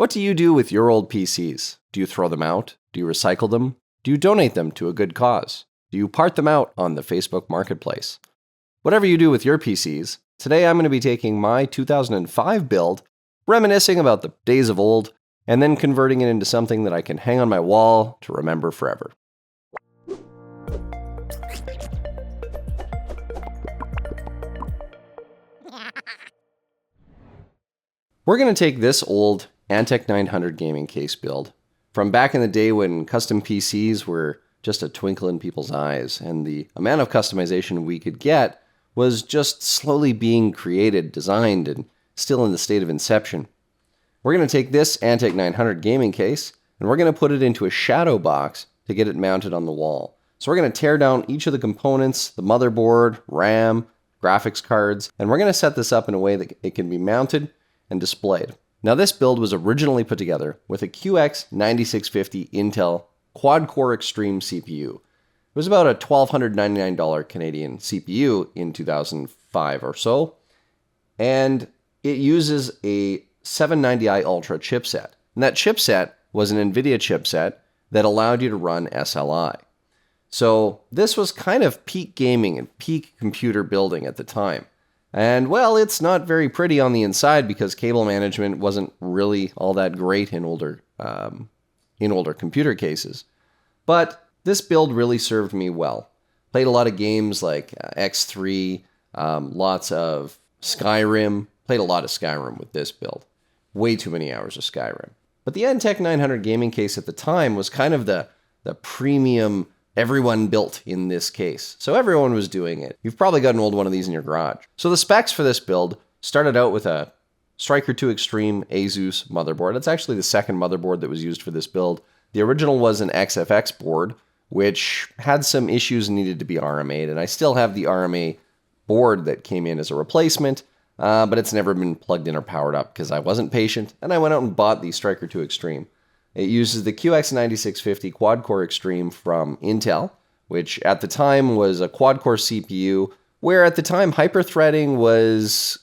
What do you do with your old PCs? Do you throw them out? Do you recycle them? Do you donate them to a good cause? Do you part them out on the Facebook Marketplace? Whatever you do with your PCs, today I'm going to be taking my 2005 build, reminiscing about the days of old, and then converting it into something that I can hang on my wall to remember forever. We're going to take this old Antec 900 gaming case build from back in the day when custom PCs were just a twinkle in people's eyes, and the amount of customization we could get was just slowly being created, designed, and still in the state of inception. We're going to take this Antec 900 gaming case, and we're going to put it into a shadow box to get it mounted on the wall. So we're going to tear down each of the components, the motherboard, RAM, graphics cards, and we're going to set this up in a way that it can be mounted and displayed. Now, this build was originally put together with a QX9650 Intel quad-core Extreme CPU. It was about a $1,299 Canadian CPU in 2005 or so, and it uses a 790i Ultra chipset. And that chipset was an NVIDIA chipset that allowed you to run SLI. So this was kind of peak gaming and peak computer building at the time. And, well, it's not very pretty on the inside because cable management wasn't really all that great in older computer cases. But this build really served me well. Played a lot of games like X3, lots of Skyrim. Played a lot of Skyrim with this build. Way too many hours of Skyrim. But the Antec 900 gaming case at the time was kind of the premium everyone built in this case. So everyone was doing it. You've probably got an old one of these in your garage. So the specs for this build started out with a Striker 2 Extreme Asus motherboard. It's actually the second motherboard that was used for this build. The original was an XFX board, which had some issues and needed to be RMA'd, and I still have the RMA board that came in as a replacement, but it's never been plugged in or powered up because I wasn't patient, and I went out and bought the Striker 2 Extreme. It uses the QX9650 quad-core Extreme from Intel, which at the time was a quad-core CPU, where at the time hyper-threading was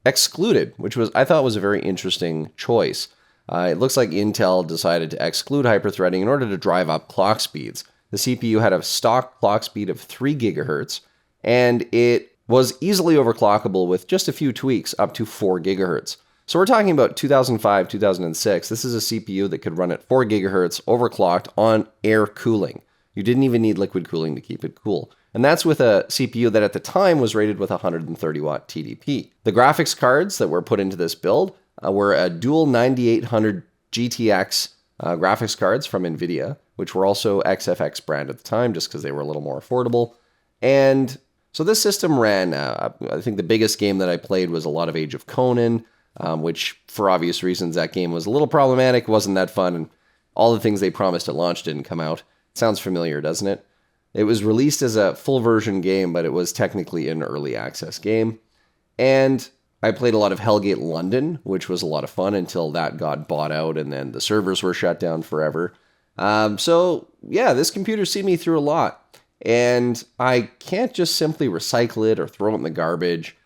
excluded, which I thought was a very interesting choice. It looks like Intel decided to exclude hyper-threading in order to drive up clock speeds. The CPU had a stock clock speed of 3 GHz, and it was easily overclockable with just a few tweaks up to 4 GHz. So we're talking about 2005, 2006. This is a CPU that could run at 4 GHz overclocked on air cooling. You didn't even need liquid cooling to keep it cool. And that's with a CPU that at the time was rated with 130 watt TDP. The graphics cards that were put into this build were a dual 9800 GTX graphics cards from NVIDIA, which were also XFX brand at the time just because they were a little more affordable. And so this system ran, I think the biggest game that I played was a lot of Age of Conan, which for obvious reasons that game was a little problematic, wasn't that fun, and all the things they promised at launch didn't come out. Sounds familiar, doesn't it? It was released as a full version game, but it was technically an early access game. And I played a lot of Hellgate London, which was a lot of fun until that got bought out and then the servers were shut down forever. So yeah, this computer's seen me through a lot. And I can't just simply recycle it or throw it in the garbage.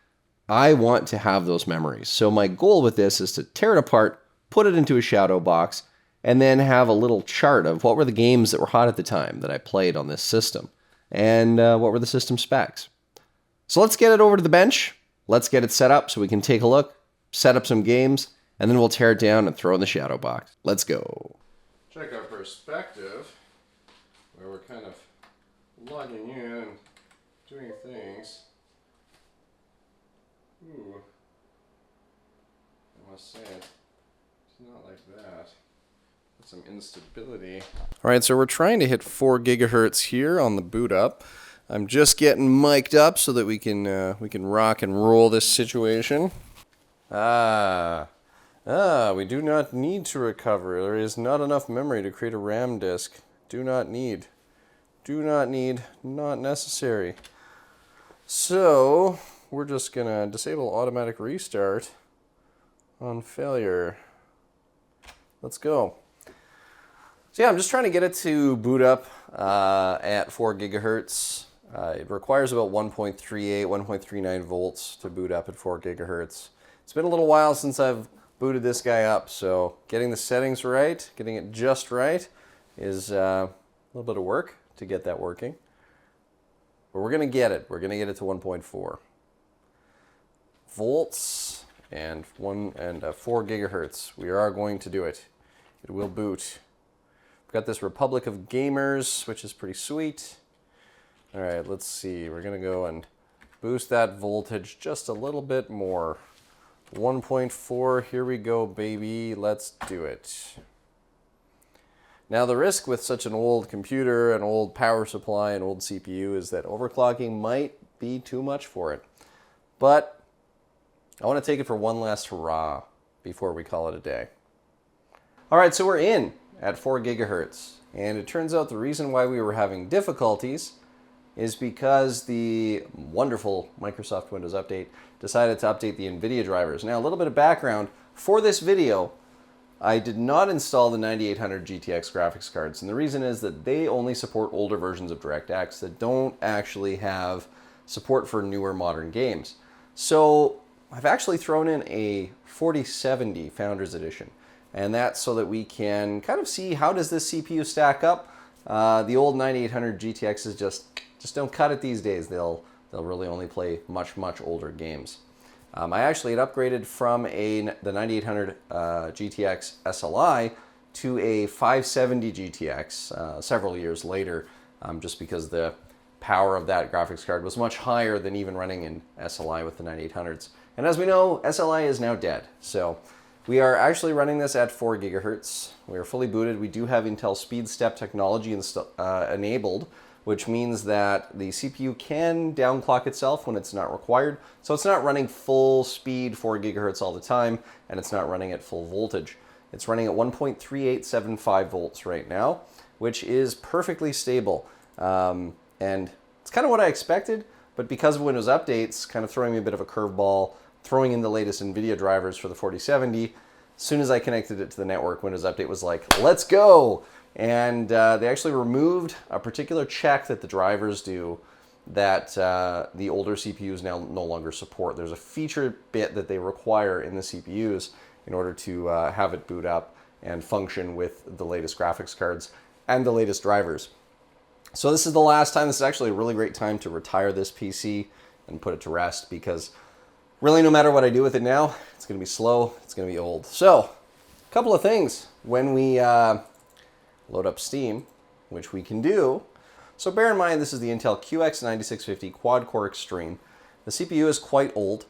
I want to have those memories. So my goal with this is to tear it apart, put it into a shadow box, and then have a little chart of what were the games that were hot at the time that I played on this system, and what were the system specs. So let's get it over to the bench. Let's get it set up so we can take a look, set up some games, and then we'll tear it down and throw in the shadow box. Let's go. Check our perspective, where we're kind of logging in and doing things. Ooh, I must say, it's not like that. Got some instability. All right, so we're trying to hit 4 gigahertz here on the boot up. I'm just getting mic'd up so that we can rock and roll this situation. We do not need to recover. There is not enough memory to create a RAM disk. Do not need. Not necessary. So we're just gonna disable automatic restart on failure. Let's go. So yeah, I'm just trying to get it to boot up at 4 gigahertz. It requires about 1.38, 1.39 volts to boot up at 4 gigahertz. It's been a little while since I've booted this guy up. So getting the settings right, getting it just right, is a little bit of work to get that working. But we're going to get it. We're going to get it to 1.4 volts and 4 gigahertz. We are going to do it. It will boot. We've got this Republic of Gamers, which is pretty sweet. All right, let's see. We're going to go and boost that voltage just a little bit more. 1.4, here we go, baby. Let's do it. Now, the risk with such an old computer, an old power supply, an old CPU is that overclocking might be too much for it. But I want to take it for one last hurrah before we call it a day. All right, so we're in at 4 gigahertz. And it turns out the reason why we were having difficulties is because the wonderful Microsoft Windows Update decided to update the NVIDIA drivers. Now, a little bit of background. For this video, I did not install the 9800 GTX graphics cards, and the reason is that they only support older versions of DirectX that don't actually have support for newer modern games. So I've actually thrown in a 4070 Founders Edition, and that's so that we can kind of see how does this CPU stack up. The old 9800 GTXs just don't cut it these days. They'll really only play much older games. I actually had upgraded from the 9800 GTX SLI to a 570 GTX several years later, just because the power of that graphics card was much higher than even running in SLI with the 9800s. And as we know, SLI is now dead. So we are actually running this at 4 gigahertz. We are fully booted. We do have Intel Speed Step technology enabled, which means that the CPU can downclock itself when it's not required. So it's not running full speed 4 gigahertz all the time, and it's not running at full voltage. It's running at 1.3875 volts right now, which is perfectly stable. And it's kind of what I expected, but because of Windows updates, kind of throwing me a bit of a curveball, throwing in the latest NVIDIA drivers for the 4070, as soon as I connected it to the network, Windows Update was like, let's go! And they actually removed a particular check that the drivers do that the older CPUs now no longer support. There's a feature bit that they require in the CPUs in order to have it boot up and function with the latest graphics cards and the latest drivers. So this is the last time. This is actually a really great time to retire this PC and put it to rest, because really no matter what I do with it now, it's going to be slow, it's going to be old. So a couple of things when we load up Steam, which we can do. So bear in mind, this is the Intel QX9650 quad-core Extreme. The CPU is quite old.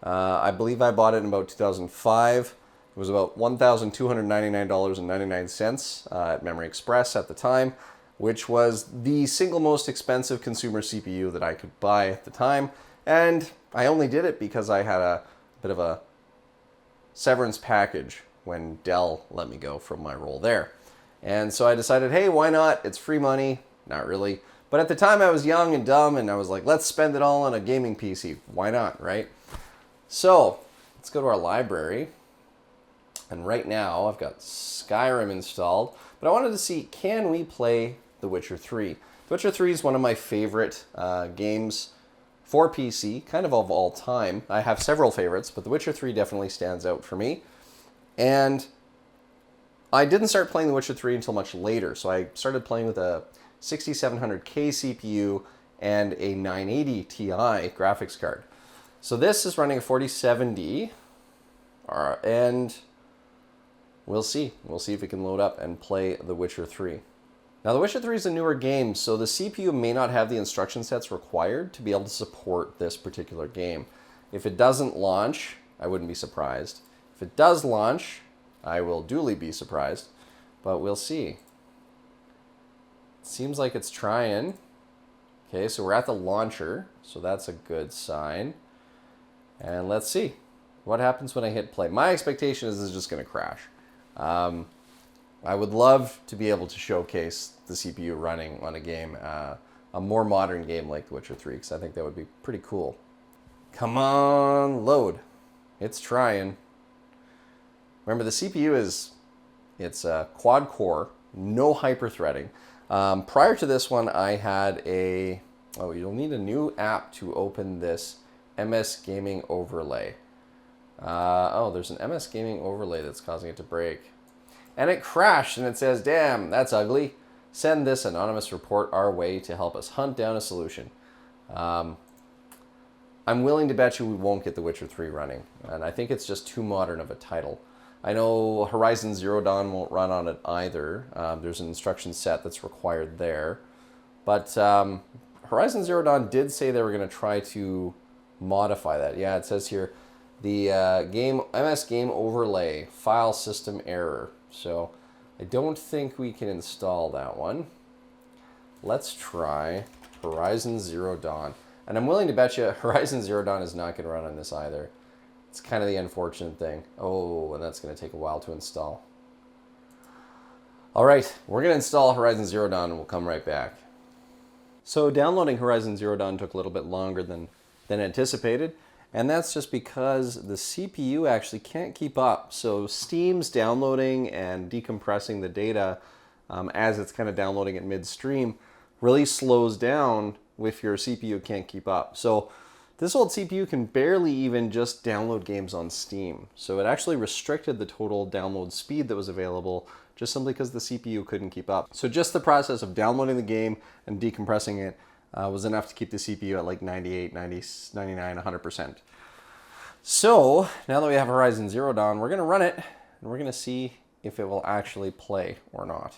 I believe I bought it in about 2005. It was about $1,299.99 at Memory Express at the time, which was the single most expensive consumer CPU that I could buy at the time. And I only did it because I had a bit of a severance package when Dell let me go from my role there. And so I decided, hey, why not? It's free money. Not really. But at the time I was young and dumb, and I was like, let's spend it all on a gaming PC. Why not, right? So let's go to our library. And right now I've got Skyrim installed. But I wanted to see, can we play The Witcher 3? The Witcher 3 is one of my favorite games for PC, kind of all time. I have several favorites, but The Witcher 3 definitely stands out for me. And I didn't start playing The Witcher 3 until much later, so I started playing with a 6700K CPU and a 980 Ti graphics card. So this is running a 4070, and we'll see. We'll see if it can load up and play The Witcher 3. Now, The Witcher 3 is a newer game, so the CPU may not have the instruction sets required to be able to support this particular game. If it doesn't launch, I wouldn't be surprised. If it does launch, I will duly be surprised, but we'll see. Seems like it's trying. Okay, so we're at the launcher, so that's a good sign. And let's see what happens when I hit play. My expectation is this is just going to crash. I would love to be able to showcase the CPU running on a game, a more modern game like The Witcher 3, because I think that would be pretty cool. Come on, load. It's trying. Remember, the CPU it's a quad core, no hyper-threading. Prior to this one, I had you'll need a new app to open this MS Gaming overlay. Oh, there's an MS Gaming overlay that's causing it to break. And it crashed, and it says, damn, that's ugly. Send this anonymous report our way to help us hunt down a solution. I'm willing to bet you we won't get The Witcher 3 running, and I think it's just too modern of a title. I know Horizon Zero Dawn won't run on it either. There's an instruction set that's required there. But Horizon Zero Dawn did say they were going to try to modify that. Yeah, it says here, the MS Game Overlay file system error. So I don't think we can install that one. Let's try Horizon Zero Dawn. And I'm willing to bet you Horizon Zero Dawn is not going to run on this either. It's kind of the unfortunate thing. Oh, and that's going to take a while to install. All right, we're going to install Horizon Zero Dawn and we'll come right back. So downloading Horizon Zero Dawn took a little bit longer than anticipated. And that's just because the CPU actually can't keep up. So Steam's downloading and decompressing the data as it's kind of downloading it midstream really slows down if your CPU can't keep up. So this old CPU can barely even just download games on Steam. So it actually restricted the total download speed that was available just simply because the CPU couldn't keep up. So just the process of downloading the game and decompressing it was enough to keep the CPU at like 98, 90, 99, 100%. So now that we have Horizon Zero Dawn, we're going to run it and we're going to see if it will actually play or not.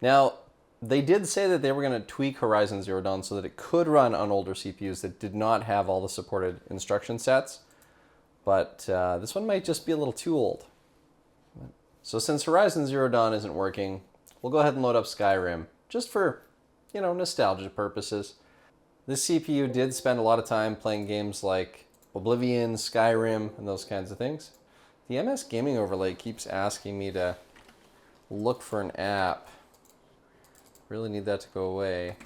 Now, they did say that they were going to tweak Horizon Zero Dawn so that it could run on older CPUs that did not have all the supported instruction sets, but this one might just be a little too old. So since Horizon Zero Dawn isn't working, we'll go ahead and load up Skyrim just for, nostalgia purposes. This CPU did spend a lot of time playing games like Oblivion, Skyrim, and those kinds of things. The MS Gaming Overlay keeps asking me to look for an app. Really need that to go away.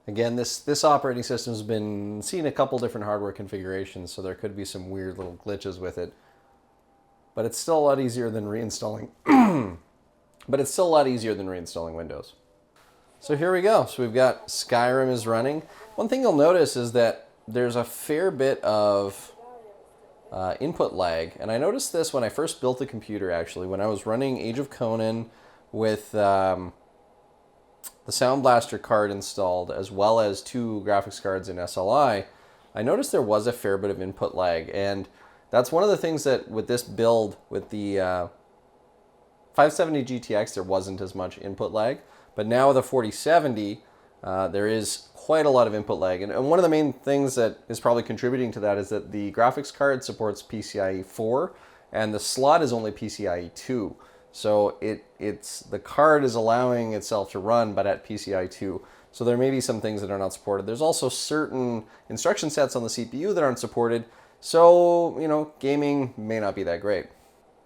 Again, this operating system's been seen a couple different hardware configurations, so there could be some weird little glitches with it. But it's still a lot easier than reinstalling. Windows. So here we go. So we've got Skyrim is running. One thing you'll notice is that there's a fair bit of input lag. And I noticed this when I first built the computer, actually, when I was running Age of Conan with the Sound Blaster card installed, as well as 2 graphics cards in SLI. I noticed there was a fair bit of input lag. And that's one of the things that with this build, with the 570 GTX, there wasn't as much input lag. But now with the 4070, there is quite a lot of input lag. And one of the main things that is probably contributing to that is that the graphics card supports PCIe 4 and the slot is only PCIe 2. So the card is allowing itself to run, but at PCIe 2. So there may be some things that are not supported. There's also certain instruction sets on the CPU that aren't supported. So, gaming may not be that great.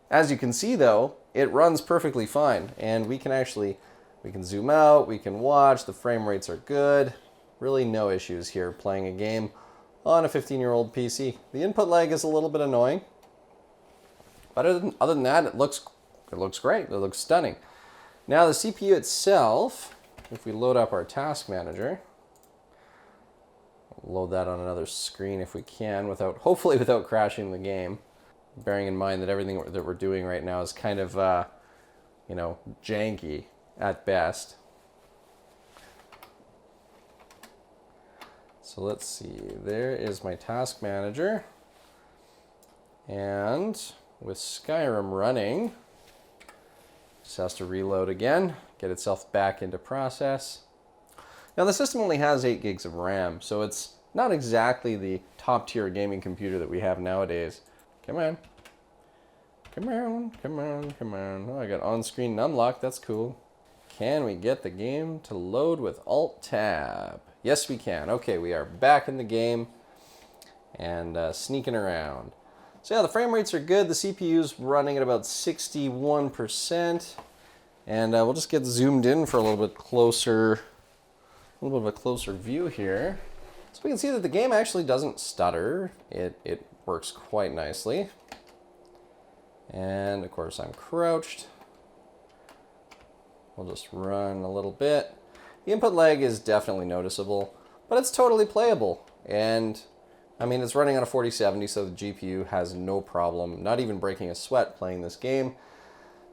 As you can see though, it runs perfectly fine. And we can zoom out, we can watch, the frame rates are good. Really no issues here playing a game on a 15-year-old PC. The input lag is a little bit annoying. But other than that, it looks great. It looks stunning. Now the CPU itself, if we load up our task manager, load that on another screen if we can, hopefully without crashing the game. Bearing in mind that everything that we're doing right now is kind of, janky at best. So let's see, there is my task manager. And with Skyrim running, just has to reload again, get itself back into process. Now the system only has 8 gigs of RAM, so it's not exactly the top tier gaming computer that we have nowadays. Come on. Come on, come on, come on. Oh, I got on-screen unlock, that's cool. Can we get the game to load with Alt-Tab? Yes, we can. Okay, we are back in the game and sneaking around. So yeah, the frame rates are good. The CPU's running at about 61%. And we'll just get zoomed in for a little bit of a closer view here. So we can see that the game actually doesn't stutter. It works quite nicely. And of course I'm crouched. We'll just run a little bit. The input lag is definitely noticeable, but it's totally playable. And I mean, it's running on a 4070, so the GPU has no problem, not even breaking a sweat playing this game.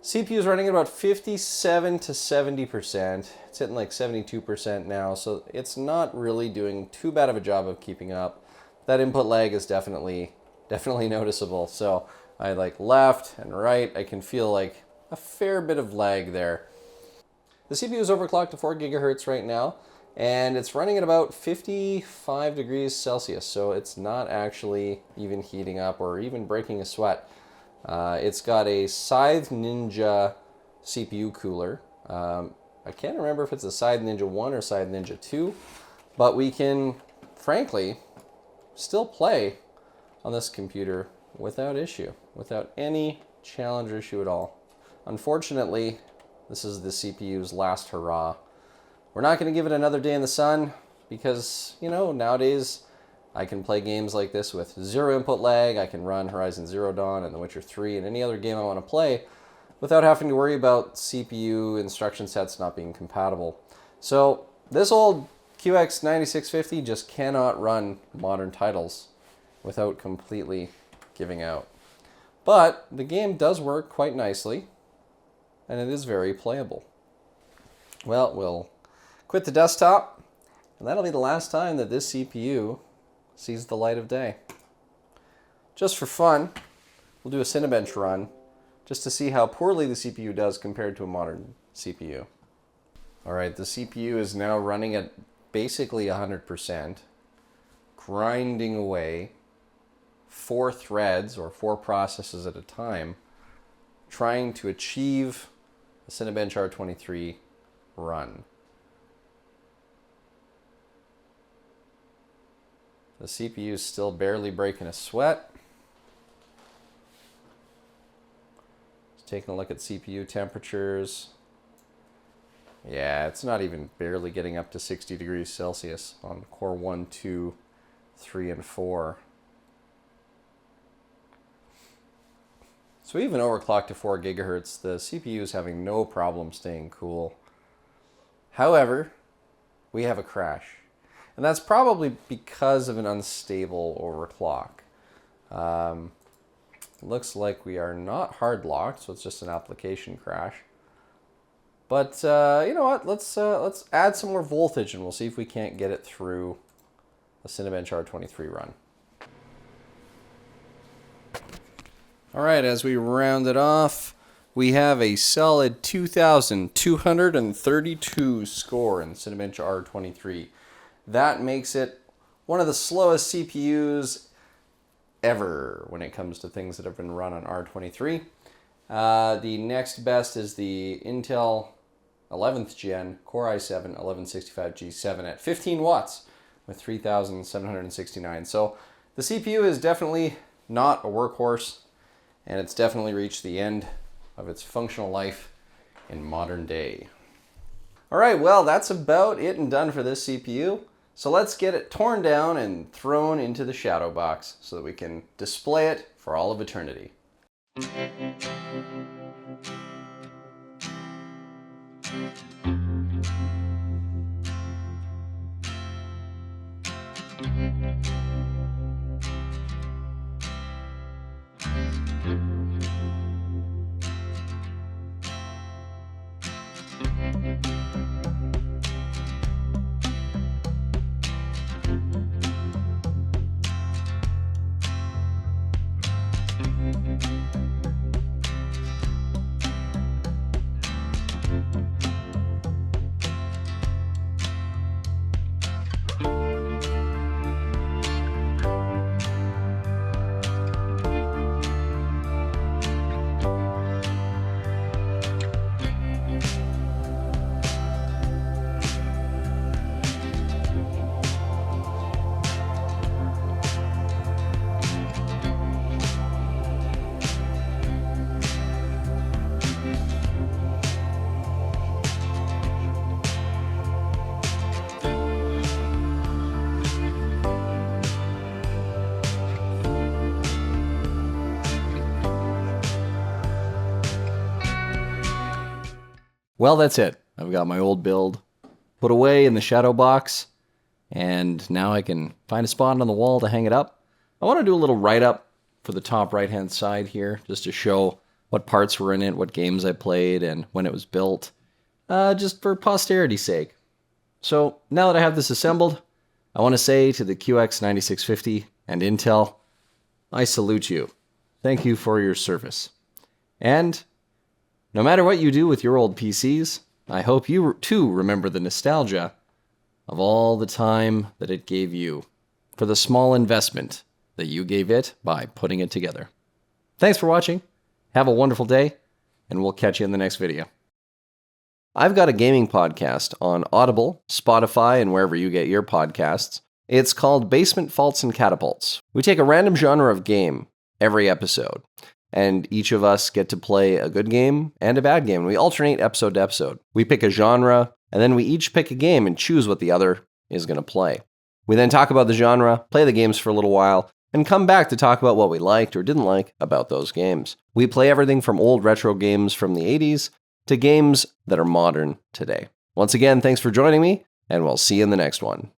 CPU is running at about 57 to 70%. It's hitting like 72% now, so it's not really doing too bad of a job of keeping up. That input lag is definitely noticeable. So I like left and right, I can feel like a fair bit of lag there. The CPU is overclocked to 4 gigahertz right now, and it's running at about 55 degrees Celsius, so it's not actually even heating up or even breaking a sweat. It's got a Scythe Ninja CPU cooler. I can't remember if it's a Scythe Ninja 1 or Scythe Ninja 2, but we can, frankly, still play on this computer without issue, without any challenge or issue at all. Unfortunately, this is the CPU's last hurrah. We're not going to give it another day in the sun because, you know, nowadays I can play games like this with zero input lag. I can run Horizon Zero Dawn and The Witcher 3 and any other game I want to play without having to worry about CPU instruction sets not being compatible. So this old QX9650 just cannot run modern titles without completely giving out. But the game does work quite nicely, and it is very playable. Well, we'll quit the desktop, and that'll be the last time that this CPU sees the light of day. Just for fun, we'll do a Cinebench run just to see how poorly the CPU does compared to a modern CPU. All right, the CPU is now running at basically 100%, grinding away 4 threads or 4 processes at a time, trying to achieve a Cinebench R23 run. The CPU is still barely breaking a sweat. Just taking a look at CPU temperatures. Yeah, it's not even barely getting up to 60 degrees Celsius on core 1, 2, 3, and 4. So even overclocked to 4 gigahertz, the CPU is having no problem staying cool. However, we have a crash. And that's probably because of an unstable overclock. Looks like we are not hard locked, so it's just an application crash. But you know what? Let's add some more voltage, and we'll see if we can't get it through a Cinebench R23 run. All right, as we round it off, we have a solid 2,232 score in Cinebench R23. That makes it one of the slowest CPUs ever when it comes to things that have been run on R23. The next best is the Intel 11th Gen Core i7 1165G7 at 15 watts with 3,769. So the CPU is definitely not a workhorse, and it's definitely reached the end of its functional life in modern day. All right, well, that's about it and done for this CPU. So let's get it torn down and thrown into the shadow box so that we can display it for all of eternity. Well, that's it. I've got my old build put away in the shadow box, and now I can find a spot on the wall to hang it up I want to do a little write-up for the top right-hand side here, just to show what parts were in it, what games I played, and when it was built, just for posterity's sake. So now that I have this assembled, I want to say to the QX9650 and Intel, I salute you. Thank you for your service. And no matter what you do with your old PCs, I hope you too remember the nostalgia of all the time that it gave you for the small investment that you gave it by putting it together. Thanks for watching. Have a wonderful day, and we'll catch you in the next video. I've got a gaming podcast on Audible, Spotify, and wherever you get your podcasts. It's called Basement Faults and Catapults. We take a random genre of game every episode, and each of us get to play a good game and a bad game. We alternate episode to episode. We pick a genre, and then we each pick a game and choose what the other is going to play. We then talk about the genre, play the games for a little while, and come back to talk about what we liked or didn't like about those games. We play everything from old retro games from the 80s to games that are modern today. Once again, thanks for joining me, and we'll see you in the next one.